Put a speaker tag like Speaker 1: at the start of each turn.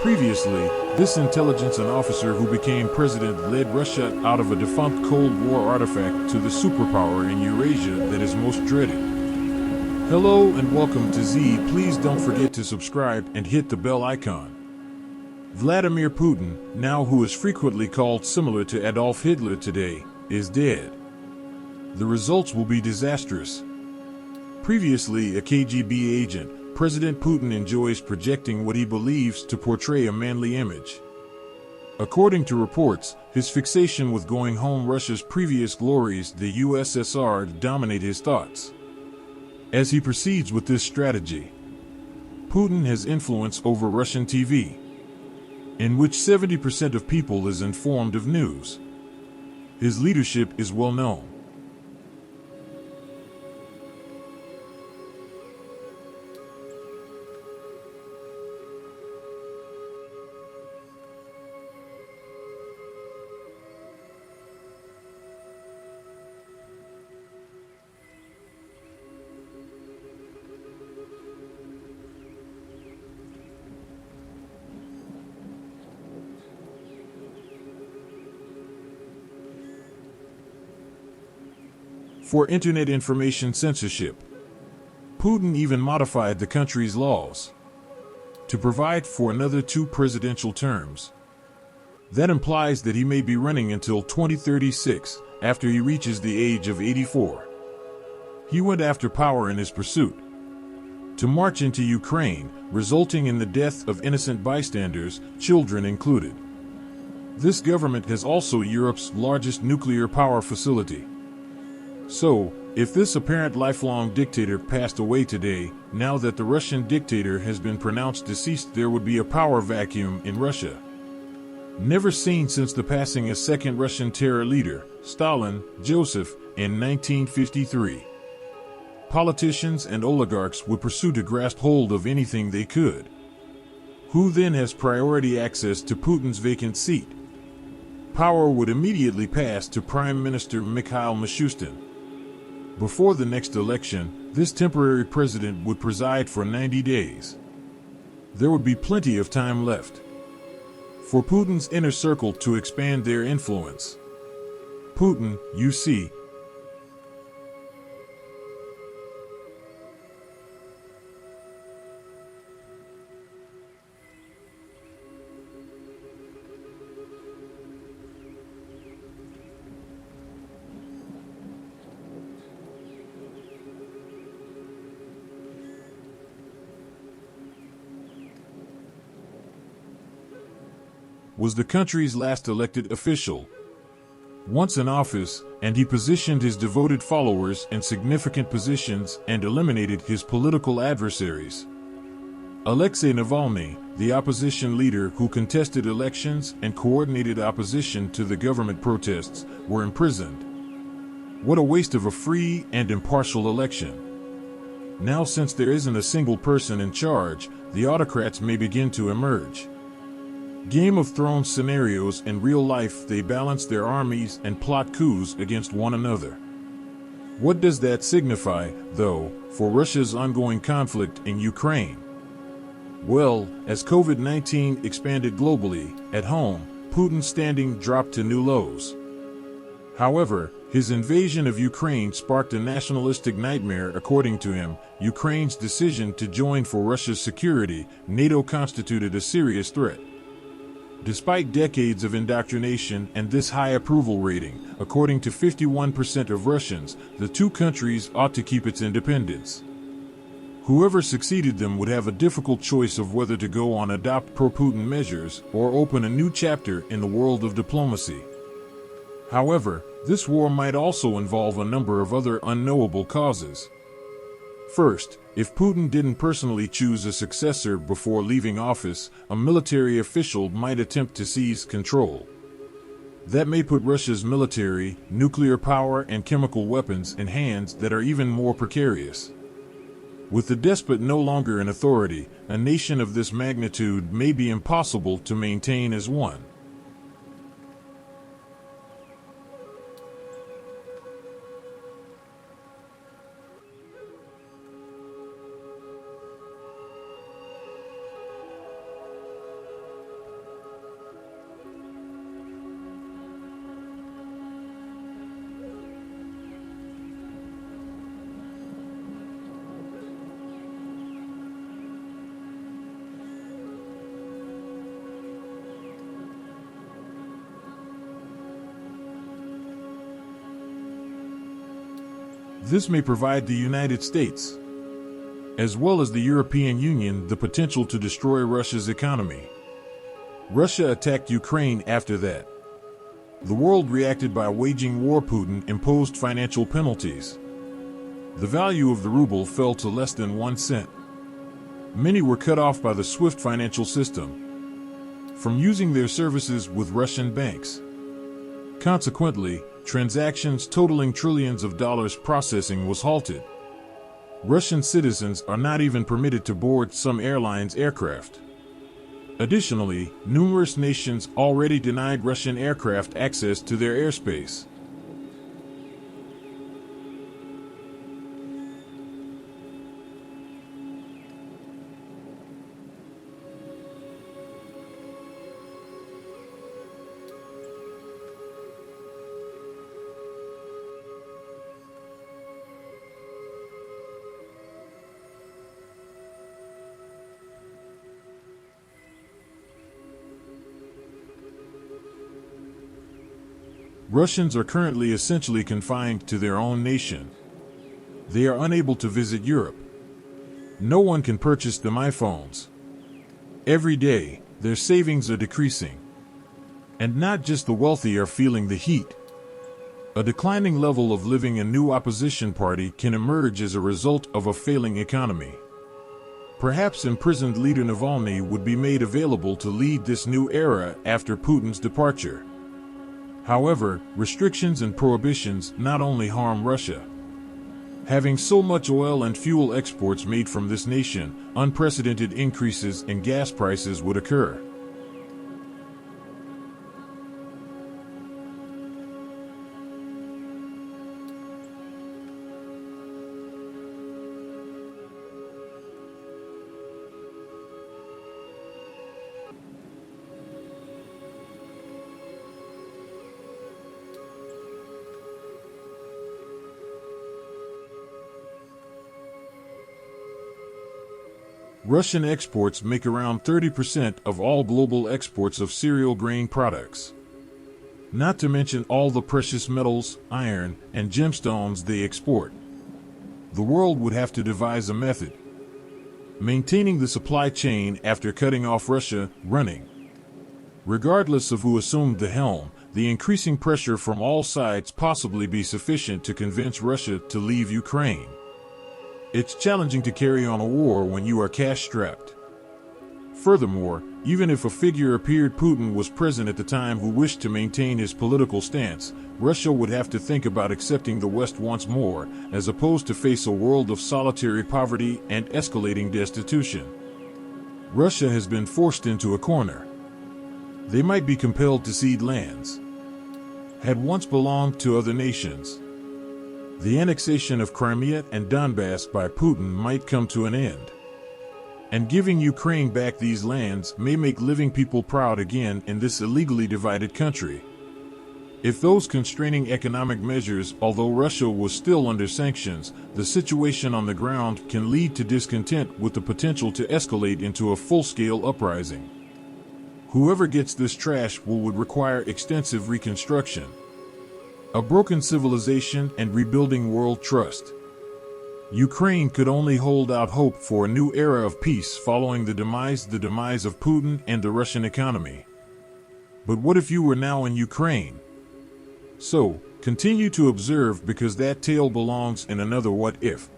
Speaker 1: Previously, this intelligence and officer who became president led Russia out of a defunct Cold War artifact to the superpower in Eurasia that is most dreaded. Hello and welcome to Z. Please don't forget to subscribe and hit the bell icon. Vladimir Putin, now who is frequently called similar to Adolf Hitler today, is dead. The results will be disastrous. Previously a KGB agent, President Putin enjoys projecting what he believes to portray a manly image. According to reports, his fixation with going home Russia's previous glories, the USSR, dominate his thoughts. As he proceeds with this strategy, Putin has influence over Russian TV, in which 70% of people is informed of news. His leadership is well known. For internet information censorship, Putin even modified the country's laws to provide for another 2 presidential terms. That implies that he may be running until 2036, after he reaches the age of 84. He went after power in his pursuit to march into Ukraine, resulting in the death of innocent bystanders, children included. This government has also Europe's largest nuclear power facility. So, if this apparent lifelong dictator passed away today, now that the Russian dictator has been pronounced deceased, there would be a power vacuum in Russia, never seen since the passing of second Russian terror leader, Stalin, Joseph, in 1953. Politicians and oligarchs would pursue to grasp hold of anything they could. Who then has priority access to Putin's vacant seat? Power would immediately pass to Prime Minister Mikhail Mishustin. Before the next election, this temporary president would preside for 90 days. There would be plenty of time left for Putin's inner circle to expand their influence. Putin, you see, was the country's last elected official. Once in office, and he positioned his devoted followers in significant positions and eliminated his political adversaries. Alexei Navalny, the opposition leader who contested elections and coordinated opposition to the government protests, were imprisoned. What a waste of a free and impartial election. Now, since there isn't a single person in charge, the autocrats may begin to emerge. Game of Thrones scenarios in real life, they balance their armies and plot coups against one another. What does that signify, though, for Russia's ongoing conflict in Ukraine? Well, as COVID-19 expanded globally, at home, Putin's standing dropped to new lows. However, his invasion of Ukraine sparked a nationalistic nightmare. According to him, Ukraine's decision to join for Russia's security, NATO constituted a serious threat. Despite decades of indoctrination and this high approval rating, according to 51% of Russians, the two countries ought to keep its independence. Whoever succeeded them would have a difficult choice of whether to go on adopt pro-Putin measures or open a new chapter in the world of diplomacy. However, this war might also involve a number of other unknowable causes. First, if Putin didn't personally choose a successor before leaving office, a military official might attempt to seize control. That may put Russia's military, nuclear power, and chemical weapons in hands that are even more precarious. With the despot no longer in authority, a nation of this magnitude may be impossible to maintain as one. This may provide the United States, as well as the European Union, the potential to destroy Russia's economy. Russia attacked Ukraine after that. The world reacted by waging war. Putin imposed financial penalties. The value of the ruble fell to less than 1 cent. Many were cut off by the SWIFT financial system from using their services with Russian banks. Consequently, transactions totaling trillions of dollars processing was halted. Russian citizens are not even permitted to board some airlines' aircraft. Additionally, numerous nations already denied Russian aircraft access to their airspace. Russians are currently essentially confined to their own nation. They are unable to visit Europe. No one can purchase them iPhones. Every day, their savings are decreasing. And not just the wealthy are feeling the heat. A declining level of living. A new opposition party can emerge as a result of a failing economy. Perhaps imprisoned leader Navalny would be made available to lead this new era after Putin's departure. However, restrictions and prohibitions not only harm Russia. Having so much oil and fuel exports made from this nation, unprecedented increases in gas prices would occur. Russian exports make around 30% of all global exports of cereal grain products. Not to mention all the precious metals, iron, and gemstones they export. The world would have to devise a method maintaining the supply chain after cutting off Russia running. Regardless of who assumed the helm, the increasing pressure from all sides possibly be sufficient to convince Russia to leave Ukraine. It's challenging to carry on a war when you are cash-strapped. Furthermore, even if a figure appeared Putin was present at the time who wished to maintain his political stance, Russia would have to think about accepting the West once more, as opposed to face a world of solitary poverty and escalating destitution. Russia has been forced into a corner. They might be compelled to cede lands had once belonged to other nations. The annexation of Crimea and Donbass by Putin might come to an end. And giving Ukraine back these lands may make living people proud again in this illegally divided country. If those constraining economic measures, although Russia was still under sanctions, the situation on the ground can lead to discontent with the potential to escalate into a full-scale uprising. Whoever gets this trash would require extensive reconstruction. A broken civilization and rebuilding world trust. Ukraine could only hold out hope for a new era of peace following the demise of Putin and the Russian economy. But what if you were now in Ukraine? So, continue to observe, because that tale belongs in another What If.